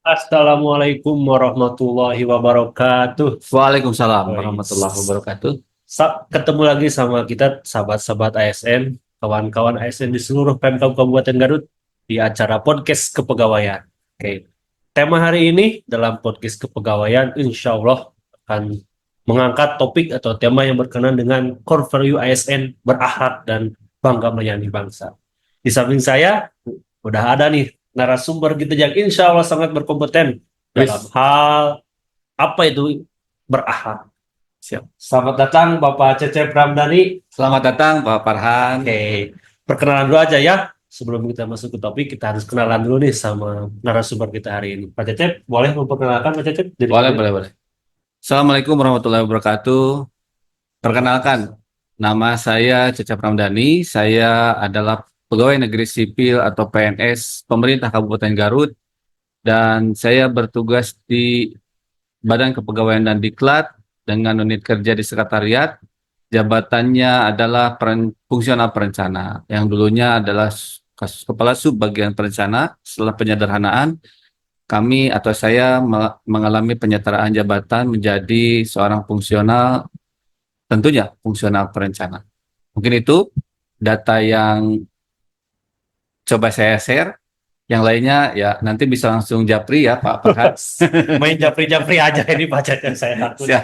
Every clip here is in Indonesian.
Assalamualaikum warahmatullahi wabarakatuh. Waalaikumsalam Guys, warahmatullahi wabarakatuh. ketemu lagi sama kita sahabat-sahabat ASN, kawan-kawan ASN di seluruh Pemkab Kabupaten Garut di acara podcast kepegawaian. Oke, tema hari ini dalam podcast kepegawaian, insya Allah akan mengangkat topik atau tema yang berkenaan dengan core value ASN berakhlak dan bangga melayani bangsa. Di samping saya udah ada nih narasumber kita yang insya Allah sangat berkompeten dalam Wis, hal apa itu berakhlak. siap. Selamat datang Bapak Cecep Ramdhani. Selamat datang Pak Farhan. Oke, perkenalan dulu aja ya. Sebelum kita masuk ke topik, kita harus kenalan dulu nih sama narasumber kita hari ini. Pak Cecep, boleh memperkenalkan Pak Cecep diri Boleh, kita? boleh, boleh. Assalamualaikum warahmatullahi wabarakatuh. Perkenalkan, nama saya Cecep Ramdhani. Saya adalah pegawai negeri sipil atau PNS pemerintah Kabupaten Garut dan saya bertugas di Badan Kepegawaian dan Diklat dengan unit kerja di sekretariat. Jabatannya adalah fungsional perencana, yang dulunya adalah kepala sub bagian perencana. Setelah penyederhanaan, kami atau saya mengalami penyetaraan jabatan menjadi seorang fungsional, tentunya fungsional perencana. Mungkin itu data yang coba saya share. Yang lainnya ya nanti bisa langsung japri ya Pak Farhan. Main japri-japri aja ini Pak Cecep saya takut. Siap.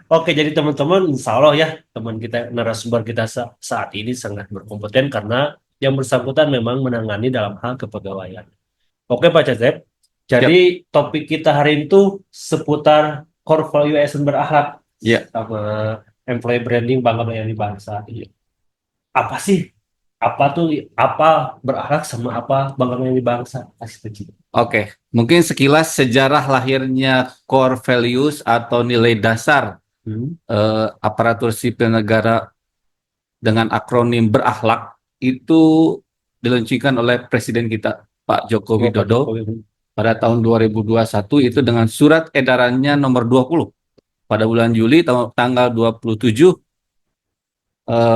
Oke, jadi teman-teman, insya Allah ya, teman kita, narasumber kita saat ini sangat berkompeten karena yang bersangkutan memang menangani dalam hal kepegawaian. Oke, Pak Cecep, Siap. jadi topik kita hari itu seputar core value ASN berakhlak Ya. sama employee branding bangga melayani bangsa. Iya. Apa sih? Apa tuh? Apa berakhlak sama apa bangga melayani bangsa? Kasih tahu. Oke, mungkin sekilas sejarah lahirnya core values atau nilai dasar Hmm. aparatur sipil negara dengan akronim berakhlak itu diluncurkan oleh Presiden kita Pak Joko Oh, Pak Widodo Jokowi. pada tahun 2021 itu dengan surat edarannya nomor 20 pada bulan Juli tanggal 27.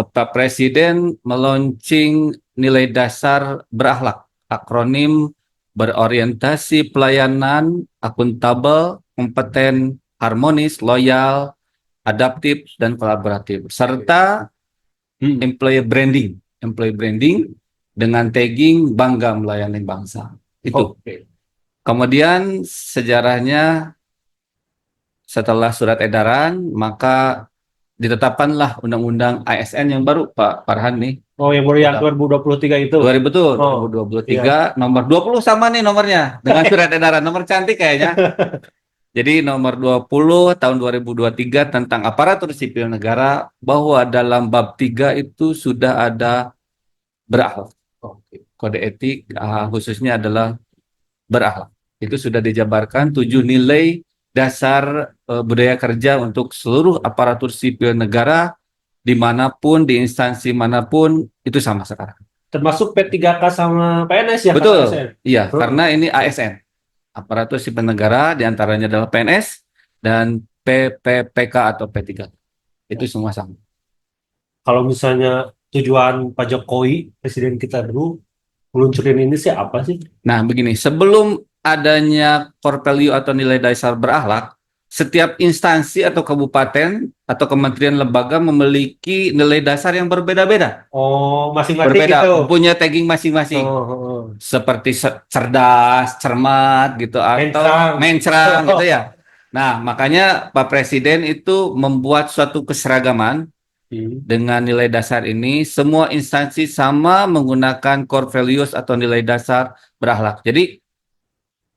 Pak Presiden meluncing nilai dasar berakhlak, akronim berorientasi pelayanan, akuntabel, kompeten, harmonis, loyal, adaptif, dan kolaboratif, serta employee branding dengan tagging bangga melayani bangsa. Itu. Oke. Kemudian sejarahnya setelah surat edaran, maka ditetapkanlah Undang-Undang ASN yang baru, Pak Farhan nih. Oh, yang baru yang 2023 itu. 2000 betul, Oh, 2023, nomor 20 sama nih nomornya, dengan surat edaran, nomor cantik kayaknya. Jadi nomor 20 tahun 2023 tentang aparatur sipil negara, bahwa dalam bab 3 itu sudah ada berakhlak. Kode etik khususnya adalah berakhlak. Itu sudah dijabarkan 7 nilai dasar budaya kerja untuk seluruh aparatur sipil negara dimanapun, di instansi manapun, itu sama sekarang. Termasuk P3K sama PNS ya, Kak Betul, ASN? iya, Oh. karena ini ASN, aparatur sipil negara, diantaranya adalah PNS dan PPPK atau P3K. Itu semua sama. Kalau misalnya tujuan Pak Jokowi, presiden kita dulu, meluncurin ini sih apa sih? Nah, begini, sebelum adanya core value atau nilai dasar berakhlak, setiap instansi atau kabupaten atau kementerian lembaga memiliki nilai dasar yang berbeda-beda. Oh, masing-masing Berbeda, gitu. punya tagging masing-masing. Oh, oh, oh. Seperti cerdas, cermat gitu, atau Mencrang. mencrang gitu ya. Nah, makanya Pak Presiden itu membuat suatu keseragaman dengan nilai dasar ini. Semua instansi sama menggunakan core values atau nilai dasar berakhlak. Jadi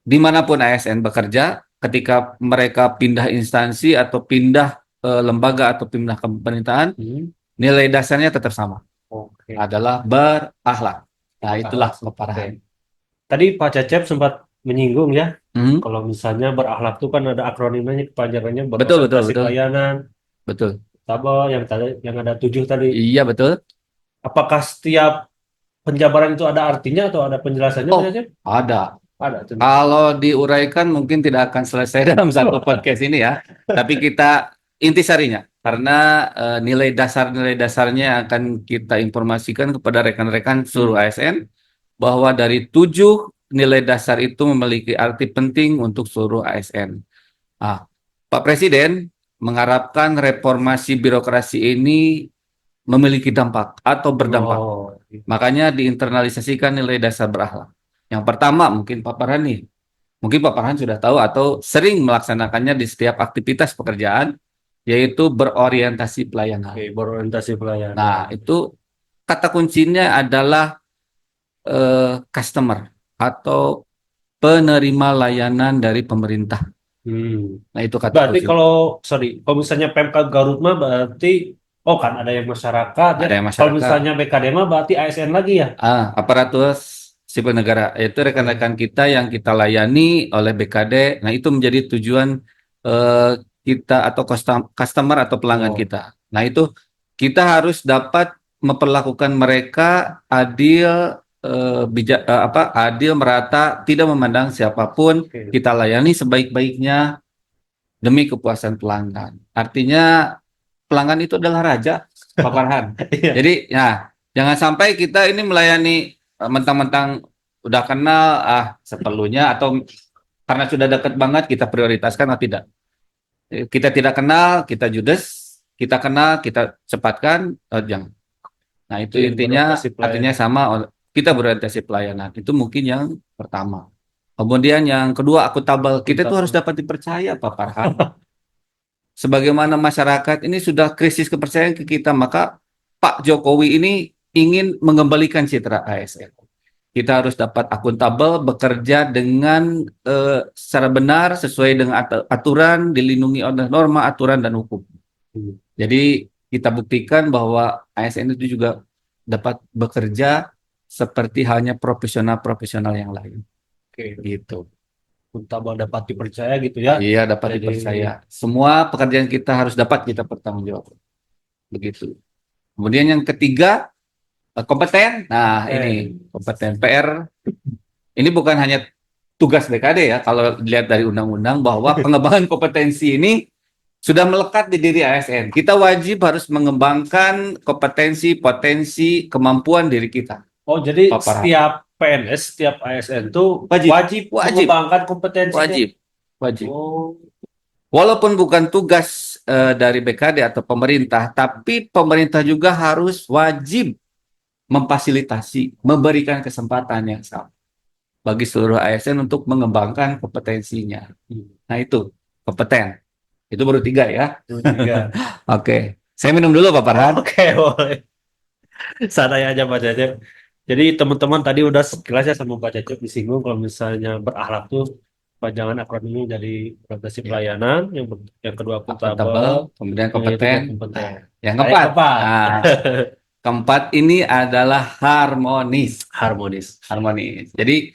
dimanapun ASN bekerja, ketika mereka pindah instansi atau pindah lembaga atau pindah pemerintahan, nilai dasarnya tetap sama, Oke. adalah berakhlak. Nah, itulah keparahan. Tadi Pak Cecep sempat menyinggung ya, Hmm, kalau misalnya berakhlak itu kan ada akronimnya, kepanjangannya betul, betul, berorientasi betul, pelayanan, betul. tabel yang tadi yang ada 7 tadi. Iya, betul. Apakah setiap penjabaran itu ada artinya atau ada penjelasannya, Pak Oh, Cecep? ada. Ada. Tuh. Kalau diuraikan mungkin tidak akan selesai dalam satu podcast ini ya. Tapi kita intisarinya, karena nilai dasarnya akan kita informasikan kepada rekan-rekan seluruh ASN bahwa dari 7 nilai dasar itu memiliki arti penting untuk seluruh ASN. Ah, Pak Presiden mengharapkan reformasi birokrasi ini memiliki dampak atau berdampak. Oh, Makanya diinternalisasikan nilai dasar berakhlak. Yang pertama mungkin Pak Farhan nih. Mungkin Pak Farhan sudah tahu atau sering melaksanakannya di setiap aktivitas pekerjaan, yaitu berorientasi pelayanan. oke, berorientasi pelayanan. Nah, itu kata kuncinya adalah customer atau penerima layanan dari pemerintah. Hmm. Nah, itu kata Berarti kunci. kalau misalnya Pemkab Garut mah berarti, oh kan ada yang masyarakat ya. Ada yang Kalau masyarakat, misalnya BKD mah berarti ASN lagi ya. aparatur sipil negara, yaitu rekan-rekan kita yang kita layani oleh BKD. Nah, itu menjadi tujuan eh, kita atau customer atau pelanggan Oh, kita. Nah, itu kita harus dapat memperlakukan mereka adil, adil, merata, tidak memandang siapapun. oke. Kita layani sebaik-baiknya demi kepuasan pelanggan. Artinya pelanggan itu adalah raja, Pak Farhan. Iya. Jadi, ya, jangan sampai kita ini melayani mentang-mentang udah kenal seperlunya, atau karena sudah dekat banget kita prioritaskan atau tidak. Kita tidak kenal, kita judes, kita kenal, kita cepatkan, jangan. Nah, itu Oke, intinya berorientasi artinya pelayanan. sama, kita berorientasi pelayanan. Itu mungkin yang pertama. Kemudian yang kedua, akuntabel. Kita tuh harus Akuntabel. dapat dipercaya, Pak Farhan. Sebagaimana masyarakat ini sudah krisis kepercayaan ke kita, maka Pak Jokowi ini ingin mengembalikan citra ASN. Kita harus dapat akuntabel, bekerja dengan secara benar, sesuai dengan aturan, dilindungi oleh norma, aturan, dan hukum. Hmm. Jadi kita buktikan bahwa ASN itu juga dapat bekerja seperti halnya profesional-profesional yang lain. Oke, Gitu. akuntabel dapat dipercaya gitu ya. Iya, dapat Jadi, dipercaya. Semua pekerjaan kita harus dapat kita pertanggungjawabkan. Begitu. Kemudian yang ketiga, kompeten. Nah, ini kompeten PR. Ini bukan hanya tugas BKD ya, kalau dilihat dari undang-undang bahwa pengembangan kompetensi ini sudah melekat di diri ASN. Kita wajib harus mengembangkan kompetensi, potensi, kemampuan diri kita. oh jadi Pak Farhan. setiap PNS, setiap ASN tuh Wajib, wajib wajib, mengembangkan kompetensinya. wajib, wajib. Oh, Walaupun bukan tugas dari BKD atau pemerintah, tapi pemerintah juga harus wajib memfasilitasi, memberikan kesempatan yang sama bagi seluruh ASN untuk mengembangkan kompetensinya. Nah, itu kompeten. Itu baru 3 ya. itu tiga. Oke. Saya minum dulu, Pak Farhan. Oke, boleh. Santai aja Pak Cecep. Jadi teman-teman tadi udah sekilas ya sama Pak Cecep disinggung kalau misalnya berakhlak tuh panjangan akronimnya jadi orientasi pelayanan, yang kedua Akuntabel, akuntabel, kemudian yang ketiga kompeten. kompeten. Nah, yang Saya keempat. keempat, Nah, keempat ini adalah harmonis. harmonis. Harmonis. Jadi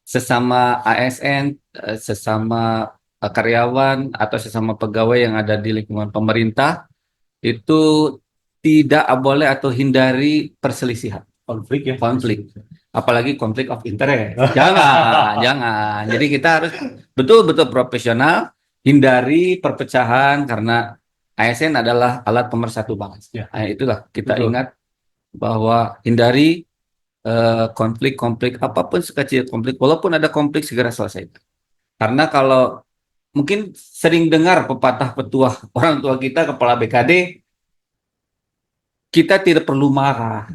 sesama ASN, sesama karyawan atau sesama pegawai yang ada di lingkungan pemerintah itu tidak boleh atau hindari perselisihan, Konflik ya. konflik, apalagi konflik of interest. Jangan, jangan. Jadi kita harus betul-betul profesional, hindari perpecahan karena ASN adalah alat pemersatu bangsa. Ya. Nah, itulah kita Betul. ingat bahwa hindari konflik-konflik apapun, sekecil konflik, walaupun ada konflik segera selesaikan. Karena kalau mungkin sering dengar pepatah petuah orang tua kita, kepala BKD, kita tidak perlu marah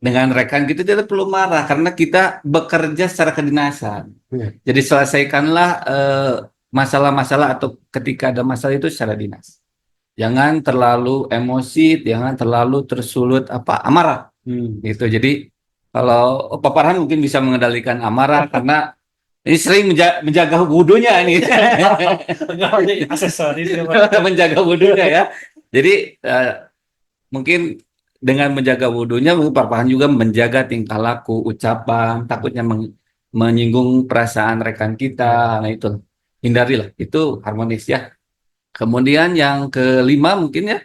dengan rekan kita, tidak perlu marah karena kita bekerja secara kedinasan. Ya. Jadi selesaikanlah masalah-masalah atau ketika ada masalah itu secara dinas. Jangan terlalu emosi, jangan terlalu tersulut amarah. Gitu. Jadi kalau Pak Farhan mungkin bisa mengendalikan amarah karena ini sering menjaga wudhunya ini. Aksesoris ya, Pak. Menjaga wudhunya ya. Jadi mungkin dengan menjaga wudhunya, mungkin Pak Farhan juga menjaga tingkah laku, ucapan, takutnya menyinggung perasaan rekan kita. Nah, itu hindarilah, itu harmonis ya. Kemudian yang kelima mungkin ya,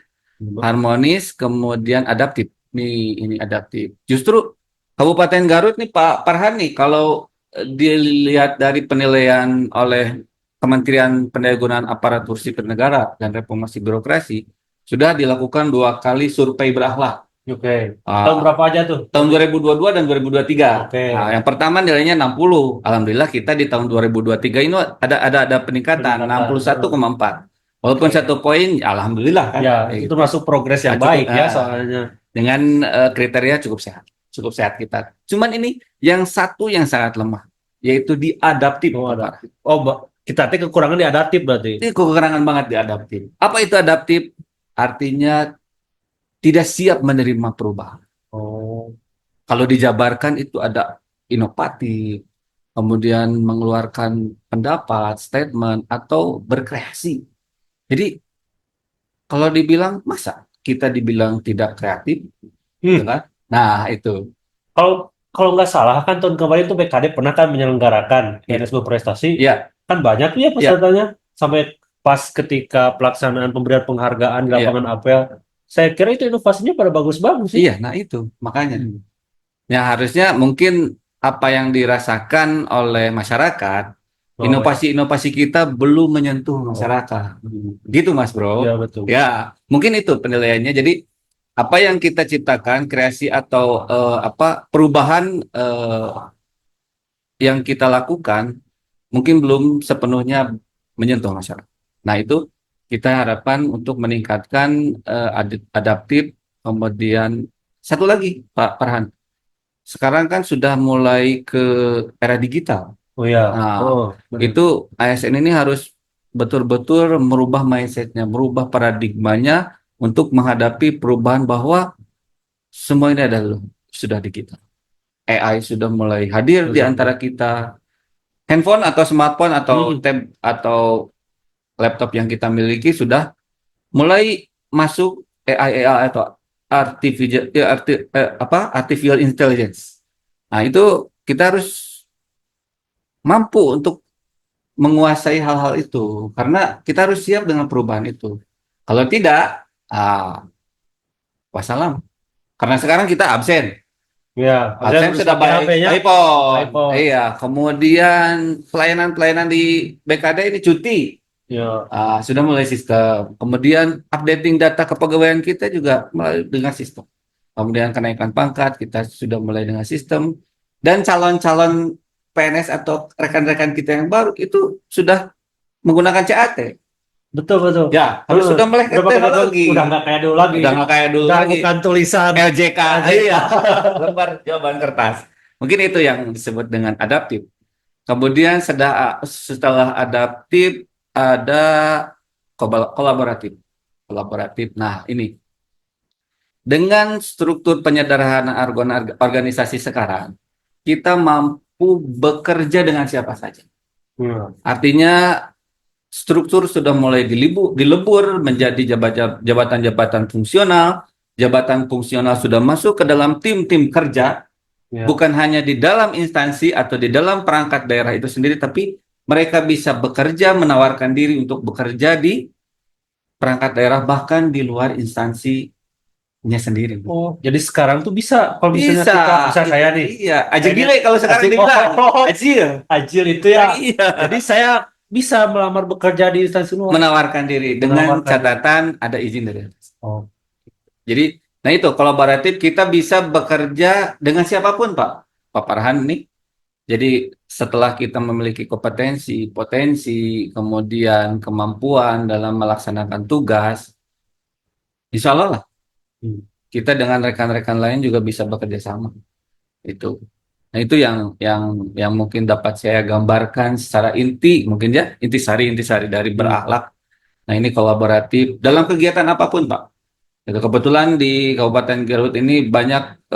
harmonis, kemudian adaptif. Ini adaptif. Justru Kabupaten Garut nih Pak Farhan nih, kalau dilihat dari penilaian oleh Kementerian Pendayagunaan Aparatur Sipil Negara dan Reformasi Birokrasi, sudah dilakukan 2 kali survei berakhlak. Oke. Ah, Tahun berapa aja tuh? tahun 2022 dan 2023. Oke. Nah, yang pertama nilainya 60. Alhamdulillah kita di tahun 2023 ini ada peningkatan Peningkatan. 61,4. Walaupun Oke. 1 poin, ya alhamdulillah kan. Ya, Kayak itu gitu. masuk progres yang Ah, cukup baik ya soalnya. dengan kriteria cukup sehat. Cukup sehat kita. Cuman ini yang satu yang sangat lemah, yaitu di adaptif, Oh, Pak ada. Farah. Oh, kita teh kekurangan di adaptif berarti. Ini kekurangan banget di adaptif. Apa itu adaptif? Artinya tidak siap menerima perubahan. Oh. Kalau dijabarkan itu ada inovatif, kemudian mengeluarkan pendapat, statement, atau berkreasi. Jadi kalau dibilang masa kita dibilang tidak kreatif, gitu Hmm. kan? Nah itu, Kalau kalau nggak salah kan tahun kemarin tuh BKD pernah kan menyelenggarakan ya, PNS berprestasi, ya, kan banyak tuh ya ya, pesertanya sampai pas ketika pelaksanaan pemberian penghargaan di ya, lapangan apel. Saya kira itu inovasinya pada bagus-bagus sih. iya. Nah itu makanya. Hmm. Ya harusnya mungkin apa yang dirasakan oleh masyarakat, Oh ya. inovasi-inovasi kita belum menyentuh Oh. masyarakat. Hmm. Gitu Mas Bro. Ya betul. Ya, mungkin itu penilaiannya. Jadi apa yang kita ciptakan, kreasi atau apa perubahan yang kita lakukan mungkin belum sepenuhnya menyentuh masyarakat. Nah, itu kita harapkan untuk meningkatkan adaptif, kemudian satu lagi Pak Farhan. Sekarang kan sudah mulai ke era digital. Oh ya. Nah, Oh benar. itu ASN ini harus betul-betul merubah mindsetnya, merubah paradigmanya untuk menghadapi perubahan bahwa semua ini adalah sudah digital. AI sudah mulai hadir di Betul. antara kita. Handphone atau smartphone atau Hmm. tab atau laptop yang kita miliki sudah mulai masuk AI atau artificial intelligence. Nah, itu kita harus mampu untuk menguasai hal-hal itu karena kita harus siap dengan perubahan itu. Kalau tidak, wassalam. Karena sekarang kita absen. Ya, saya Absen terus sudah pakai baik HP-nya iPhone. iPhone. Iya, kemudian pelayanan-pelayanan di BKD ini cuti. Ya. Sudah mulai sistem. Kemudian updating data kepegawaian kita juga melalui dengan sistem. Kemudian kenaikan pangkat kita sudah mulai dengan sistem. Dan calon-calon PNS atau rekan-rekan kita yang baru itu sudah menggunakan CAT. Betul betul. Ya, harus sudah melek Udah pakai network, teknologi. udah nggak kayak dulu lagi. Udah nggak kayak dulu Udah lagi. bukan tulisan LJK, aja. iya, lembar jawaban kertas. Mungkin itu yang disebut dengan adaptif. Kemudian setelah adaptif ada kolaboratif. Kolaboratif. Nah, ini dengan struktur penyederhanaan organisasi sekarang, kita mampu bekerja dengan siapa saja. Hmm. Artinya struktur sudah mulai dilebur menjadi jabatan-jabatan fungsional. Jabatan fungsional sudah masuk ke dalam tim-tim kerja, Ya. bukan hanya di dalam instansi atau di dalam perangkat daerah itu sendiri, tapi mereka bisa bekerja, menawarkan diri untuk bekerja di perangkat daerah, bahkan di luar instansinya sendiri. Oh, jadi sekarang tuh bisa kalau misalnya Bisa, kita bisa saya nih. iya. Aja Pengen gile kalau sekarang Ajil, dibilang. oh, Ajil. Ajil itu ya. Iya. Jadi saya bisa melamar bekerja di instansi luar. Menawarkan diri dengan Menawarkan. catatan ada izin dari atas. Oh, Jadi, nah itu kolaboratif kita bisa bekerja dengan siapapun, Pak. Pak Farhan nih. Jadi setelah kita memiliki kompetensi, potensi, kemudian kemampuan dalam melaksanakan tugas, insya Allah lah hmm. kita dengan rekan-rekan lain juga bisa bekerja sama. Itu. Nah itu yang mungkin dapat saya gambarkan secara inti, mungkin ya intisari dari berakhlak. Nah ini kolaboratif dalam kegiatan apapun, Pak. Itu kebetulan di Kabupaten Garut ini banyak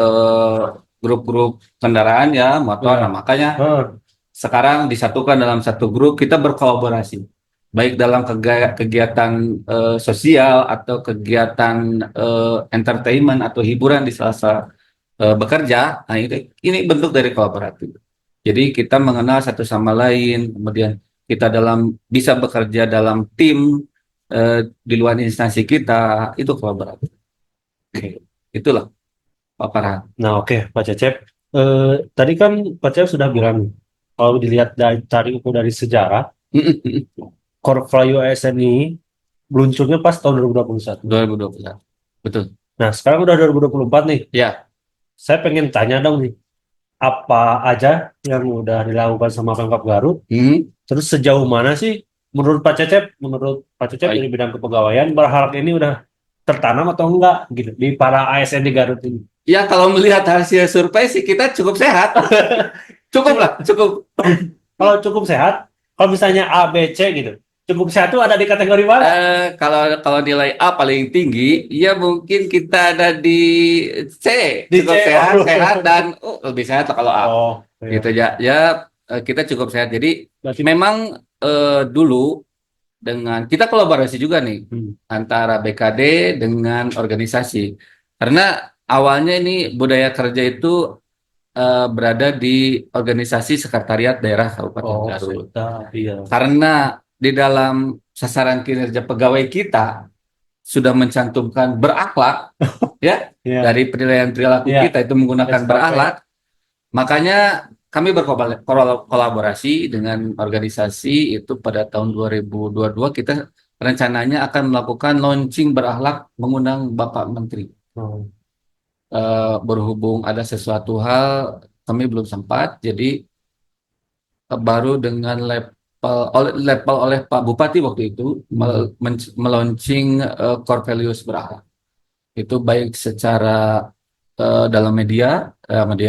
grup-grup kendaraan ya, motor. Ya. Nah, makanya Oh, sekarang disatukan dalam satu grup, kita berkolaborasi. Baik dalam kegiatan sosial atau kegiatan entertainment atau hiburan di sela-sela bekerja. Nah, ini bentuk dari kolaboratif. Jadi kita mengenal satu sama lain, kemudian kita bisa bekerja dalam tim di luar instansi kita, itu kolaboratif. Oke. Itulah Pak Farhan. nah oke, Pak Cecep. Tadi kan Pak Cecep sudah bilang kalau dilihat dari tarik ukur dari sejarah, Core Value ASN ini meluncurnya pas tahun 2021. 2021. Betul. Nah, sekarang udah 2024 nih. Ya, Saya pengen tanya dong nih, apa aja yang udah dilakukan sama Pemkab Garut? Terus sejauh mana sih menurut Pak Cecep dari baik. bidang kepegawaian berharap ini udah tertanam atau enggak gitu di para ASN di Garut ini? Ya kalau melihat hasil survei sih kita cukup sehat. Cukup lah, cukup. Kalau cukup sehat, kalau misalnya A, B, C gitu, cukup sehat tuh ada di kategori mana? Kalau kalau nilai A paling tinggi, ya mungkin kita ada di C, Di C, cukup sehat, oh. sehat dan lebih sehat lah kalau A. Oh, Gitu iya. ya. Ya kita cukup sehat. Jadi Berarti, memang dulu dengan kita kolaborasi juga nih hmm, antara BKD dengan organisasi. Karena awalnya ini budaya kerja itu berada di organisasi sekretariat daerah Kabupaten oh, Garut. Sekda, iya. Karena di dalam sasaran kinerja pegawai kita sudah mencantumkan berakhlak, ya, Iya, dari penilaian perilaku iya, kita itu menggunakan SKP. berakhlak, makanya kami berkolaborasi dengan organisasi itu pada tahun 2022 kita rencananya akan melakukan launching berakhlak mengundang Bapak Menteri. Oh, Berhubung ada sesuatu hal kami belum sempat, jadi baru dengan level oleh Pak Bupati waktu itu hmm, meluncing core values berakhlak. Itu baik secara dalam media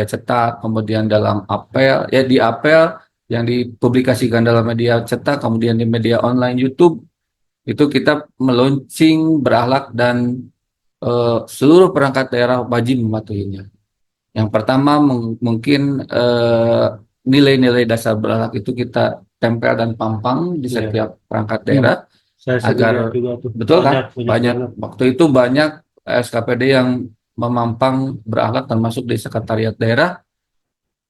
cetak, kemudian dalam apel, ya di apel yang dipublikasikan dalam media cetak, kemudian di media online YouTube, itu kita meluncing berakhlak dan seluruh perangkat daerah wajib mematuhinya. Yang pertama mungkin nilai-nilai dasar berakhlak itu kita tempel dan pampang di iya. setiap perangkat Hmm, daerah saya sering agar lihat juga tuh. betul kan Banyak, banyak banyak banget. waktu itu banyak SKPD yang memampang berakhlak termasuk di sekretariat daerah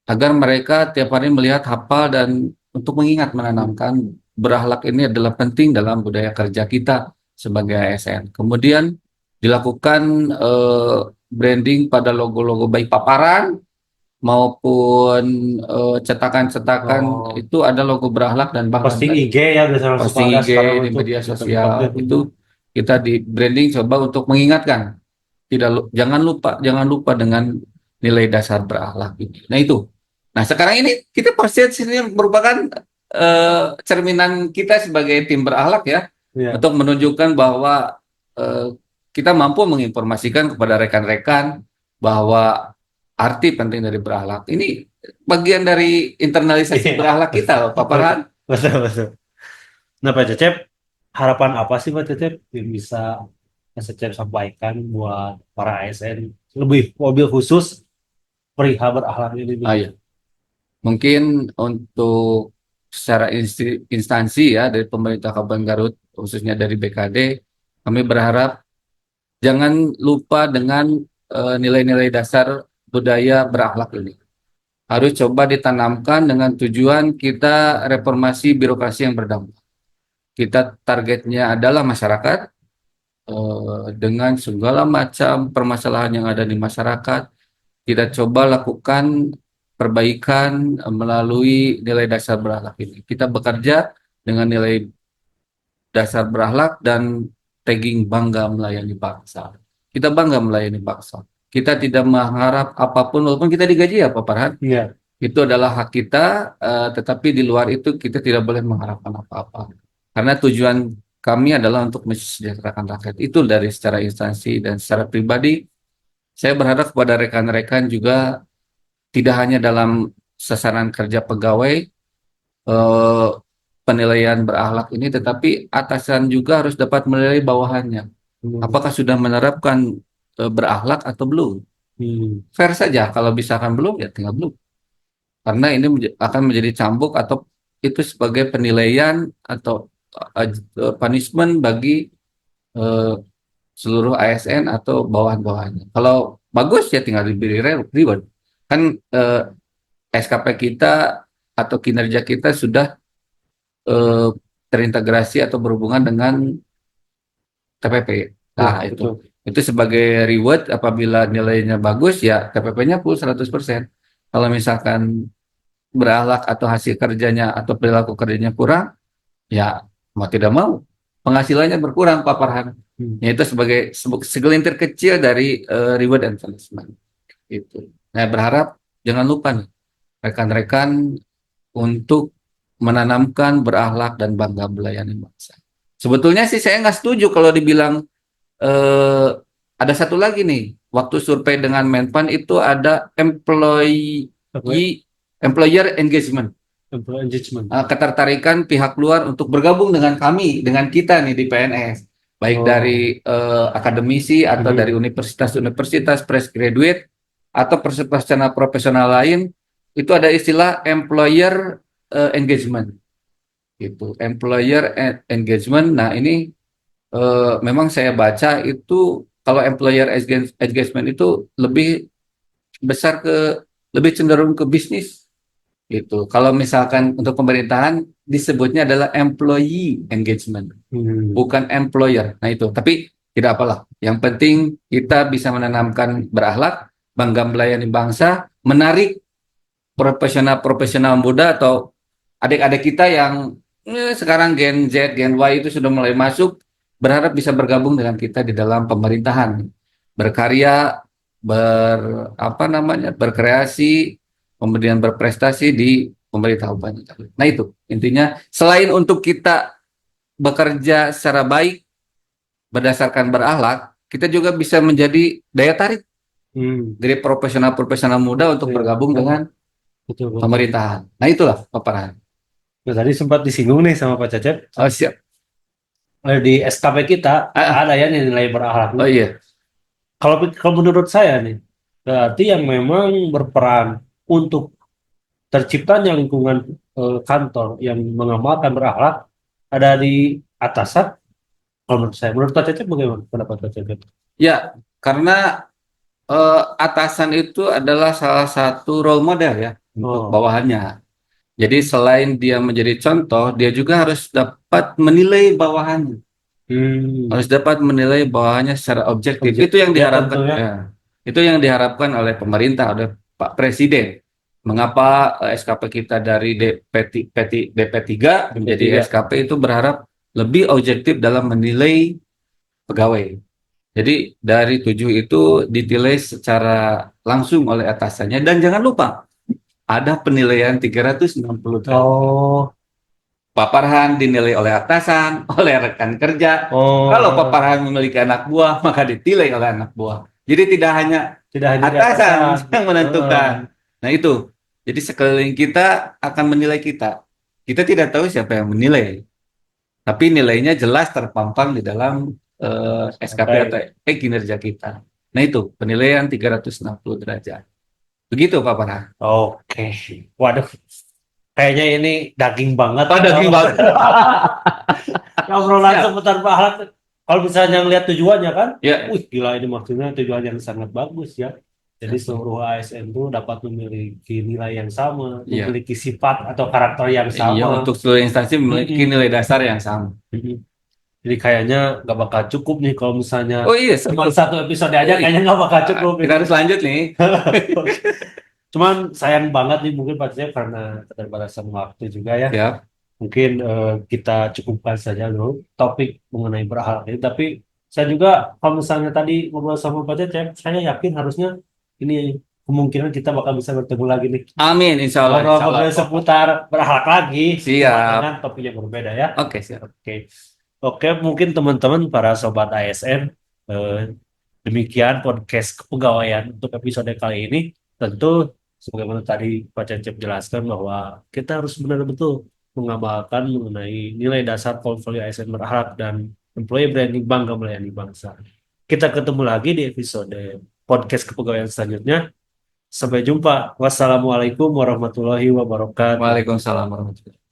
agar mereka tiap hari melihat hafal dan untuk mengingat menanamkan berakhlak ini adalah penting dalam budaya kerja kita sebagai ASN. Kemudian dilakukan branding pada logo-logo baik paparan maupun cetakan-cetakan Oh, itu ada logo berakhlak dan bangga posting nilai. IG ya biasanya suka Posting ada IG sekarang di itu media di tempat-tempat sosial ini. itu kita di branding coba untuk mengingatkan jangan lupa dengan nilai dasar berakhlak ini. Nah itu. Nah sekarang ini kita pasti ini merupakan cerminan kita sebagai tim berakhlak ya Iya. untuk menunjukkan bahwa eh, kita mampu menginformasikan kepada rekan-rekan bahwa arti penting dari berakhlak ini bagian dari internalisasi Iya. berakhlak kita loh, Pak Betul, Farhan. betul, betul. Nah, Pak Cecep, harapan apa sih Pak Cecep yang bisa Pak Cecep sampaikan buat para ASN lebih mobil khusus perihal berakhlak ini nih? Ah, ya. Mungkin untuk secara instansi ya dari pemerintah Kabupaten Garut, khususnya dari BKD, kami berharap jangan lupa dengan nilai-nilai dasar budaya berakhlak ini. Harus coba ditanamkan dengan tujuan kita reformasi birokrasi yang berdampak. Kita targetnya adalah masyarakat dengan segala macam permasalahan yang ada di masyarakat. Kita coba lakukan perbaikan melalui nilai dasar berakhlak ini. Kita bekerja dengan nilai dasar berakhlak dan tagging bangga melayani bangsa. Kita bangga melayani bangsa. Kita tidak mengharap apapun walaupun kita digaji ya Pak Farhan. Iya. Itu adalah hak kita, tetapi di luar itu kita tidak boleh mengharapkan apa-apa. Karena tujuan kami adalah untuk mensejahterakan rakyat. Itu dari secara instansi dan secara pribadi. Saya berharap kepada rekan-rekan juga tidak hanya dalam sasaran kerja pegawai eh, penilaian berakhlak ini, tetapi atasan juga harus dapat menilai bawahannya. Hmm. Apakah sudah menerapkan berakhlak atau belum? Hmm. Fair saja, kalau misalkan belum ya tinggal belum. Karena ini akan menjadi cambuk atau itu sebagai penilaian atau punishment bagi eh, seluruh ASN atau bawahan-bawahannya. Kalau bagus ya tinggal diberi reward. Kan SKP kita atau kinerja kita sudah eh, terintegrasi atau berhubungan dengan TPP. Ya, Nah, itu. betul. Itu sebagai reward apabila nilainya bagus ya TPP-nya full 100%. Kalau misalkan berakhlak atau hasil kerjanya atau perilaku kerjanya kurang, ya mau tidak mau penghasilannya berkurang Pak Farhan. Yaitu sebagai segelintir kecil dari reward and punishment. Itu. Nah, berharap jangan lupa nih rekan-rekan untuk menanamkan berakhlak dan bangga melayani bangsa. Sebetulnya sih saya nggak setuju kalau dibilang ada satu lagi nih, waktu survei dengan Menpan itu ada employer engagement, Employee engagement. ketertarikan pihak luar untuk bergabung dengan kami, dengan kita nih di PNS, baik dari akademisi atau dari universitas-universitas fresh graduate atau profesional profesional lain, itu ada istilah employer engagement, itu engagement. Nah ini memang saya baca itu kalau employer engagement itu lebih besar lebih cenderung ke bisnis gitu. Kalau misalkan untuk pemerintahan disebutnya adalah employee engagement, bukan employer. Nah itu, tapi tidak apalah. Yang penting kita bisa menanamkan berakhlak, bangga melayani bangsa, menarik profesional-profesional muda atau adik-adik kita yang sekarang Gen Z, Gen Y itu sudah mulai masuk, berharap bisa bergabung dengan kita di dalam pemerintahan, berkarya, berkreasi, kemudian berprestasi di pemerintah Kabupaten Garut. Nah itu intinya, selain untuk kita bekerja secara baik berdasarkan berakhlak, kita juga bisa menjadi daya tarik dari profesional-profesional muda untuk bergabung dengan pemerintahan. Nah itulah Pak Farhan. Nah, tadi sempat disinggung nih sama Pak Cecep. Oh siap. Di SKP kita ada ya nilai berakhlak. Oh iya. Kalau menurut saya nih, berarti yang memang berperan untuk terciptanya lingkungan kantor yang mengamalkan berakhlak ada di atasan. Kalau menurut saya, menurut Pak Cecep bagaimana pendapat Pak Cecep? Ya, karena atasan itu adalah salah satu role model ya untuk bawahannya. Jadi selain dia menjadi contoh, dia juga harus dapat menilai bawahannya. Harus dapat menilai bawahannya secara objektif. Itu yang diharapkan. Itu yang diharapkan oleh pemerintah, oleh Pak Presiden. Mengapa SKP kita dari DP3 menjadi SKP itu berharap lebih objektif dalam menilai pegawai. Jadi dari 7 itu dinilai secara langsung oleh atasannya, dan jangan lupa ada penilaian 360 derajat. Pak Farhan dinilai oleh atasan, oleh rekan kerja. Kalau Pak Farhan memiliki anak buah, maka dinilai oleh anak buah. Jadi tidak hanya atasan yang menentukan. Nah itu, jadi sekeliling kita akan menilai kita. Kita tidak tahu siapa yang menilai, tapi nilainya jelas terpampang di dalam SKP atau kinerja kita. Nah itu, penilaian 360 derajat. Begitu Pak Farhan. Oke. Waduh, kayaknya ini daging banget. Daging banget. Obrolan seputar berakhlak. Kalau misalnya ngelihat tujuannya kan, wih gila ini maksudnya tujuan yang sangat bagus ya. Jadi seluruh ASN itu dapat memiliki nilai yang sama, memiliki sifat atau karakter yang sama. Iya, untuk seluruh instansi memiliki nilai dasar yang sama. Jadi kayaknya nggak bakal cukup nih kalau misalnya cuma satu episode aja, kayaknya nggak bakal cukup. Kita harus lanjut nih. Cuman sayang banget nih mungkin Pak Cecep karena keterbatasan waktu juga ya. Mungkin kita cukupkan saja dulu topik mengenai berakhlak ini. Tapi saya juga kalau misalnya tadi ngobrol sama Pak Cecep, saya yakin harusnya ini kemungkinan kita bakal bisa bertemu lagi nih. Amin, insya Allah. Ngobrol seputar berakhlak lagi. Siap. Dengan topik yang berbeda ya. Oke, siap. Oke, mungkin teman-teman para sobat ASN, demikian podcast kepegawaian untuk episode kali ini. Tentu sebagaimana tadi Pak Cecep jelaskan bahwa kita harus benar-benar mengamalkan mengenai nilai dasar portfolio ASN berakhlak dan employee branding bangga melayani bangsa. Kita ketemu lagi di episode podcast kepegawaian selanjutnya. Sampai jumpa. Wassalamualaikum warahmatullahi wabarakatuh. Waalaikumsalam warahmatullahi wabarakatuh.